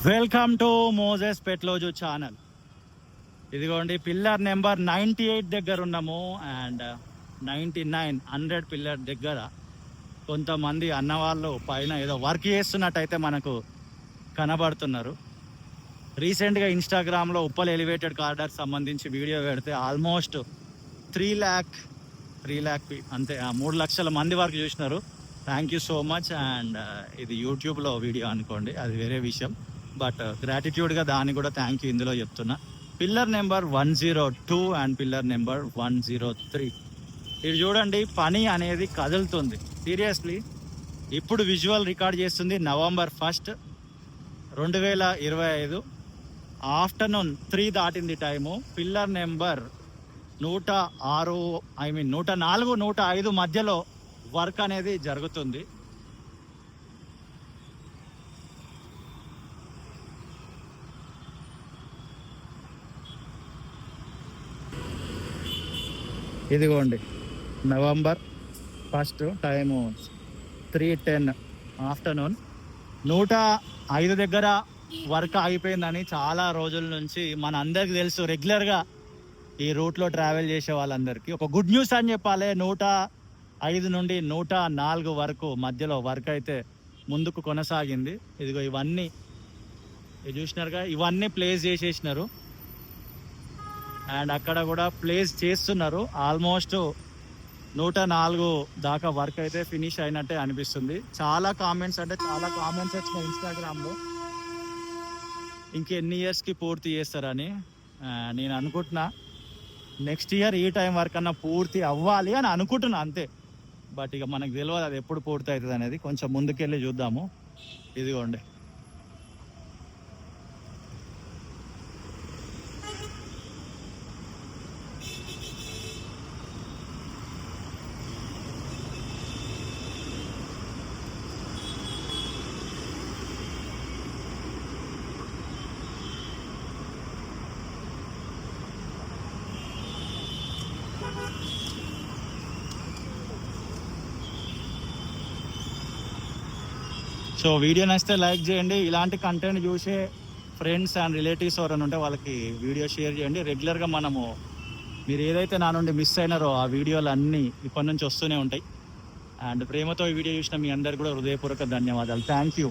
Welcome to Moses పెట్లోజు channel. ఇదిగోండి pillar number 98 దగ్గర ఉన్నాము. అండ్ 99 పిల్లర్ దగ్గర కొంతమంది అన్నవాళ్ళు పైన ఏదో వర్క్ చేస్తున్నట్టయితే మనకు కనబడుతున్నారు. రీసెంట్గా ఇన్స్టాగ్రామ్లో ఉప్పల్ ఎలివేటెడ్ కారిడార్ సంబంధించి వీడియో పెడితే ఆల్మోస్ట్ 3 lakh అంతే 3 లక్షల మంది వరకు చూసినారు. Thank you so much. And ఇది యూట్యూబ్లో వీడియో అనుకోండి, అది వేరే విషయం. బట్ గ్రాటిట్యూడ్గా దాన్ని కూడా థ్యాంక్ యూ ఇందులో చెప్తున్నా. Pillar number 102 and pillar number 103. ఇది చూడండి, పని అనేది కదులుతుంది సీరియస్లీ. ఇప్పుడు విజువల్ రికార్డ్ చేస్తుంది November 1st, 2025 ఆఫ్టర్నూన్ 3 దాటింది టైము. పిల్లర్ నెంబర్ 104, 105 మధ్యలో వర్క్ అనేది జరుగుతుంది. ఇదిగోండి November 1st టైము 3:10 ఆఫ్టర్నూన్. 105 దగ్గర వర్క్ ఆగిపోయిందని చాలా రోజుల నుంచి మన అందరికి తెలుసు. రెగ్యులర్గా ఈ రూట్లో ట్రావెల్ చేసే వాళ్ళందరికీ ఒక గుడ్ న్యూస్ అని చెప్పాలి. 105 నుండి 104 వరకు మధ్యలో వర్క్ అయితే ముందుకు కొనసాగింది. ఇదిగో ఇవన్నీ చూసినారుగా, ఇవన్నీ ప్లేస్ చేసేసినారు. అండ్ అక్కడ కూడా ప్లేస్ చేస్తున్నారు. ఆల్మోస్ట్ 104 దాకా వర్క్ అయితే ఫినిష్ అయినట్టే అనిపిస్తుంది. చాలా కామెంట్స్ వచ్చినాయి ఇన్స్టాగ్రామ్లో, ఇంకెన్ని ఇయర్స్కి పూర్తి చేస్తారని. నేను అనుకుంటున్నా నెక్స్ట్ ఇయర్ ఈ టైం వరకు అన్నా పూర్తి అవ్వాలి అని అనుకుంటున్నా అంతే. బట్ ఇక మనకు తెలియదు అది ఎప్పుడు పూర్తి అవుతుంది అనేది. కొంచెం ముందుకెళ్ళి చూద్దాము. ఇదిగోండి సో వీడియో నచ్చితే లైక్ చేయండి. ఇలాంటి కంటెంట్ చూసే ఫ్రెండ్స్ అండ్ రిలేటివ్స్ ఎవరైనా ఉంటే వాళ్ళకి వీడియో షేర్ చేయండి. రెగ్యులర్గా మనము మీరు ఏదైతే నా నుండి మిస్ అయినారో ఆ వీడియోలు అన్నీ ఇప్పటి నుంచి వస్తూనే ఉంటాయి. అండ్ ప్రేమతో ఈ వీడియో చూసిన మీ అందరికీ కూడా హృదయపూర్వక ధన్యవాదాలు. Thank you.